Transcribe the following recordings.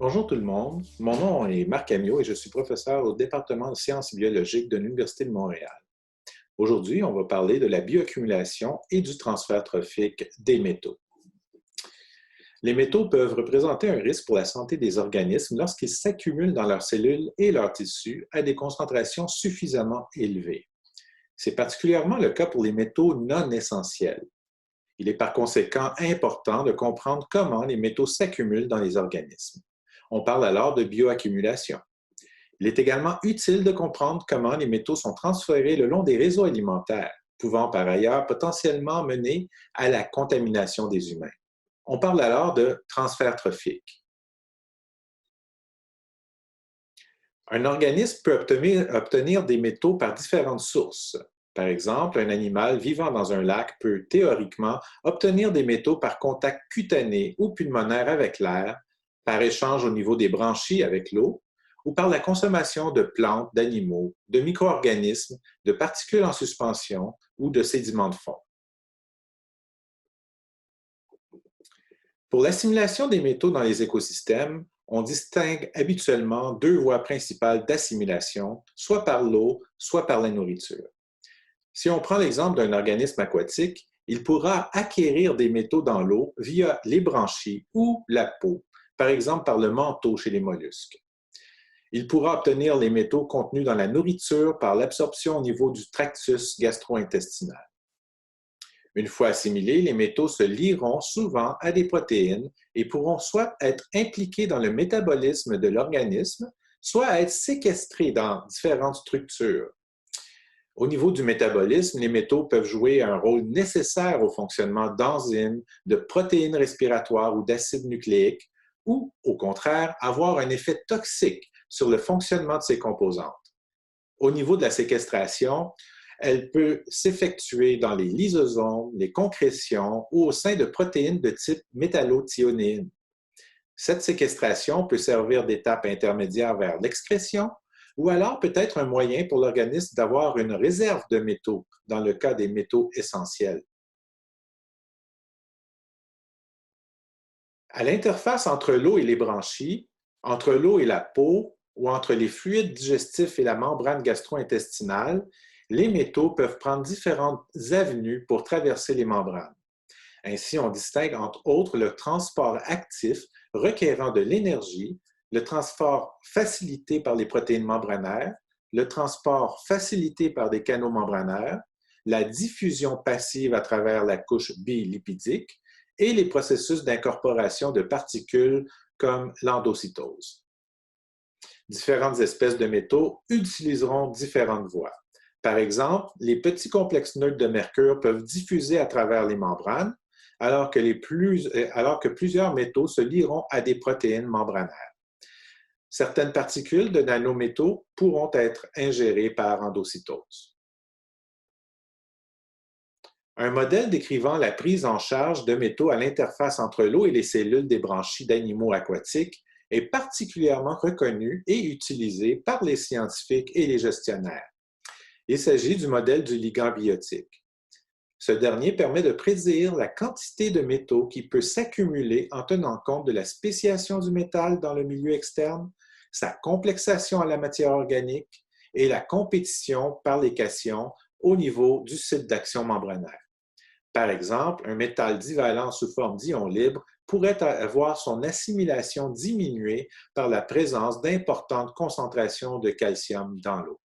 Bonjour tout le monde, mon nom est Marc Amiot et je suis professeur au département de sciences biologiques de l'Université de Montréal. Aujourd'hui, on va parler de la bioaccumulation et du transfert trophique des métaux. Les métaux peuvent représenter un risque pour la santé des organismes lorsqu'ils s'accumulent dans leurs cellules et leurs tissus à des concentrations suffisamment élevées. C'est particulièrement le cas pour les métaux non essentiels. Il est par conséquent important de comprendre comment les métaux s'accumulent dans les organismes. On parle alors de bioaccumulation. Il est également utile de comprendre comment les métaux sont transférés le long des réseaux alimentaires, pouvant par ailleurs potentiellement mener à la contamination des humains. On parle alors de transfert trophique. Un organisme peut obtenir des métaux par différentes sources. Par exemple, un animal vivant dans un lac peut théoriquement obtenir des métaux par contact cutané ou pulmonaire avec l'air, par échange au niveau des branchies avec l'eau, ou par la consommation de plantes, d'animaux, de micro-organismes, de particules en suspension ou de sédiments de fond. Pour l'assimilation des métaux dans les écosystèmes, on distingue habituellement deux voies principales d'assimilation, soit par l'eau, soit par la nourriture. Si on prend l'exemple d'un organisme aquatique, il pourra acquérir des métaux dans l'eau via les branchies ou la peau, par exemple par le manteau chez les mollusques. Il pourra obtenir les métaux contenus dans la nourriture par l'absorption au niveau du tractus gastro-intestinal. Une fois assimilés, les métaux se lieront souvent à des protéines et pourront soit être impliqués dans le métabolisme de l'organisme, soit être séquestrés dans différentes structures. Au niveau du métabolisme, les métaux peuvent jouer un rôle nécessaire au fonctionnement d'enzymes, de protéines respiratoires ou d'acides nucléiques, ou, au contraire, avoir un effet toxique sur le fonctionnement de ces composantes. Au niveau de la séquestration, elle peut s'effectuer dans les lysosomes, les concrétions ou au sein de protéines de type métallothionéine. Cette séquestration peut servir d'étape intermédiaire vers l'excrétion ou alors peut être un moyen pour l'organisme d'avoir une réserve de métaux dans le cas des métaux essentiels. À l'interface entre l'eau et les branchies, entre l'eau et la peau ou entre les fluides digestifs et la membrane gastro-intestinale, les métaux peuvent prendre différentes avenues pour traverser les membranes. Ainsi, on distingue entre autres le transport actif requérant de l'énergie, le transport facilité par les protéines membranaires, le transport facilité par des canaux membranaires, la diffusion passive à travers la couche bilipidique et les processus d'incorporation de particules comme l'endocytose. Différentes espèces de métaux utiliseront différentes voies. Par exemple, les petits complexes neutres de mercure peuvent diffuser à travers les membranes, alors que plusieurs métaux se lieront à des protéines membranaires. Certaines particules de nanométaux pourront être ingérées par endocytose. Un modèle décrivant la prise en charge de métaux à l'interface entre l'eau et les cellules des branchies d'animaux aquatiques est particulièrement reconnu et utilisé par les scientifiques et les gestionnaires. Il s'agit du modèle du ligand biotique. Ce dernier permet de prédire la quantité de métaux qui peut s'accumuler en tenant compte de la spéciation du métal dans le milieu externe, sa complexation à la matière organique et la compétition par les cations au niveau du site d'action membranaire. Par exemple, un métal divalent sous forme d'ion libre pourrait avoir son assimilation diminuée par la présence d'importantes concentrations de calcium dans l'eau.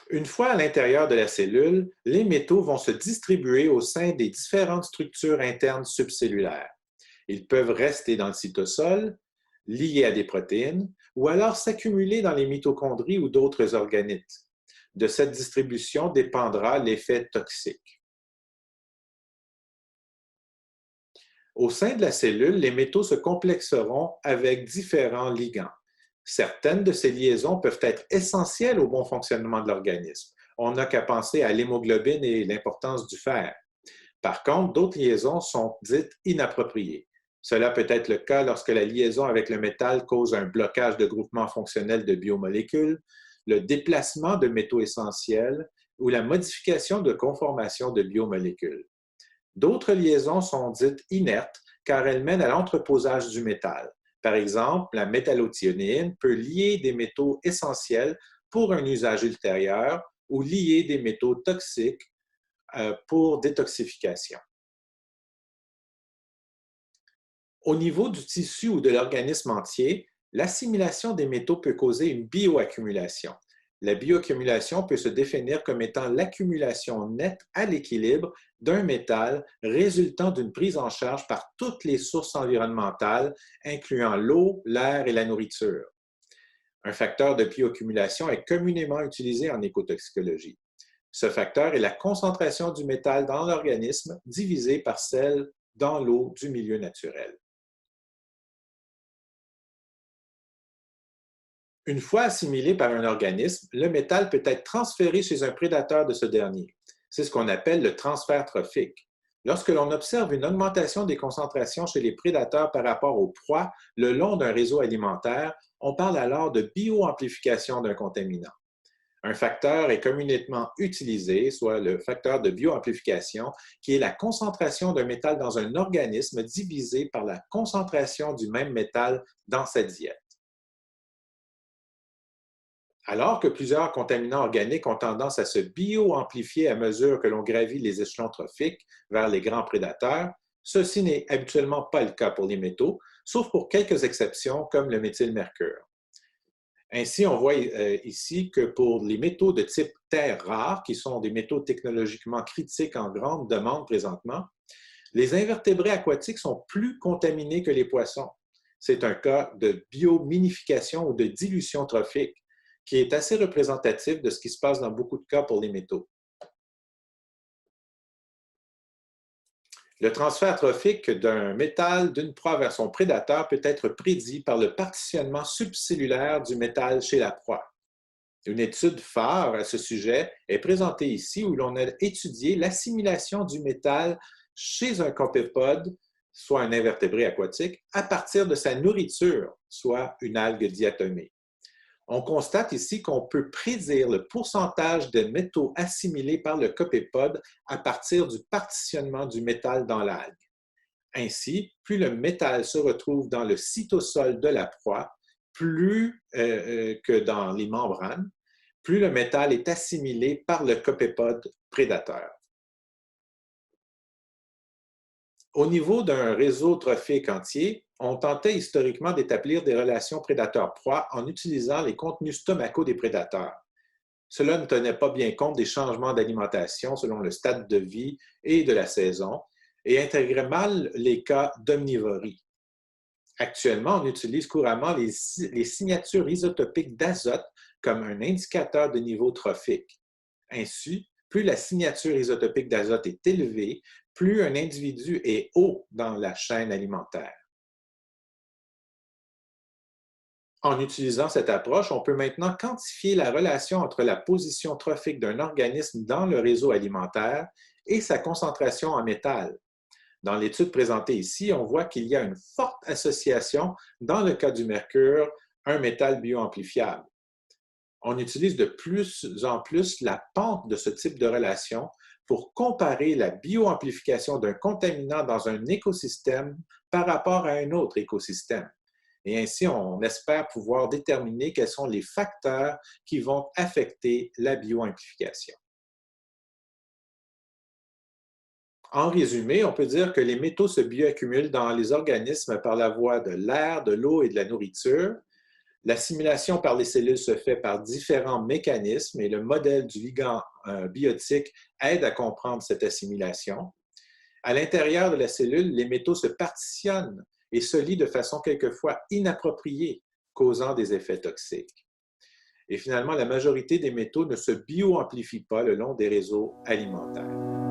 Une fois à l'intérieur de la cellule, les métaux vont se distribuer au sein des différentes structures internes subcellulaires. Ils peuvent rester dans le cytosol, liés à des protéines, ou alors s'accumuler dans les mitochondries ou d'autres organites. De cette distribution dépendra l'effet toxique. Au sein de la cellule, les métaux se complexeront avec différents ligands. Certaines de ces liaisons peuvent être essentielles au bon fonctionnement de l'organisme. On n'a qu'à penser à l'hémoglobine et l'importance du fer. Par contre, d'autres liaisons sont dites inappropriées. Cela peut être le cas lorsque la liaison avec le métal cause un blocage de groupement fonctionnel de biomolécules, le déplacement de métaux essentiels ou la modification de conformation de biomolécules. D'autres liaisons sont dites inertes car elle mène à l'entreposage du métal. Par exemple, la métallothionine peut lier des métaux essentiels pour un usage ultérieur ou lier des métaux toxiques pour détoxification. Au niveau du tissu ou de l'organisme entier, l'assimilation des métaux peut causer une bioaccumulation. La bioaccumulation peut se définir comme étant l'accumulation nette à l'équilibre d'un métal résultant d'une prise en charge par toutes les sources environnementales, incluant l'eau, l'air et la nourriture. Un facteur de bioaccumulation est communément utilisé en écotoxicologie. Ce facteur est la concentration du métal dans l'organisme divisée par celle dans l'eau du milieu naturel. Une fois assimilé par un organisme, le métal peut être transféré chez un prédateur de ce dernier. C'est ce qu'on appelle le transfert trophique. Lorsque l'on observe une augmentation des concentrations chez les prédateurs par rapport aux proies le long d'un réseau alimentaire, on parle alors de bioamplification d'un contaminant. Un facteur est communément utilisé, soit le facteur de bioamplification, qui est la concentration d'un métal dans un organisme divisé par la concentration du même métal dans sa diète. Alors que plusieurs contaminants organiques ont tendance à se bioamplifier à mesure que l'on gravit les échelons trophiques vers les grands prédateurs, ceci n'est habituellement pas le cas pour les métaux, sauf pour quelques exceptions comme le méthylmercure. Ainsi, on voit ici que pour les métaux de type terre rare, qui sont des métaux technologiquement critiques en grande demande présentement, les invertébrés aquatiques sont plus contaminés que les poissons. C'est un cas de biominification ou de dilution trophique qui est assez représentatif de ce qui se passe dans beaucoup de cas pour les métaux. Le transfert trophique d'un métal d'une proie vers son prédateur peut être prédit par le partitionnement subcellulaire du métal chez la proie. Une étude phare à ce sujet est présentée ici où l'on a étudié l'assimilation du métal chez un copépode, soit un invertébré aquatique, à partir de sa nourriture, soit une algue diatomée. On constate ici qu'on peut prédire le pourcentage de métaux assimilés par le copépode à partir du partitionnement du métal dans l'algue. Ainsi, plus le métal se retrouve dans le cytosol de la proie, plus que dans les membranes, plus le métal est assimilé par le copépode prédateur. Au niveau d'un réseau trophique entier, on tentait historiquement d'établir des relations prédateur-proie en utilisant les contenus stomacaux des prédateurs. Cela ne tenait pas bien compte des changements d'alimentation selon le stade de vie et de la saison et intégrait mal les cas d'omnivorie. Actuellement, on utilise couramment les signatures isotopiques d'azote comme un indicateur de niveau trophique. Ainsi, plus la signature isotopique d'azote est élevée, plus un individu est haut dans la chaîne alimentaire. En utilisant cette approche, on peut maintenant quantifier la relation entre la position trophique d'un organisme dans le réseau alimentaire et sa concentration en métal. Dans l'étude présentée ici, on voit qu'il y a une forte association, dans le cas du mercure, un métal bioamplifiable. On utilise de plus en plus la pente de ce type de relation pour comparer la bioamplification d'un contaminant dans un écosystème par rapport à un autre écosystème. Et ainsi, on espère pouvoir déterminer quels sont les facteurs qui vont affecter la bioamplification. En résumé, on peut dire que les métaux se bioaccumulent dans les organismes par la voie de l'air, de l'eau et de la nourriture. L'assimilation par les cellules se fait par différents mécanismes et le modèle du ligand biotique aide à comprendre cette assimilation. À l'intérieur de la cellule, les métaux se partitionnent et se lient de façon quelquefois inappropriée, causant des effets toxiques. Et finalement, la majorité des métaux ne se bioamplifient pas le long des réseaux alimentaires.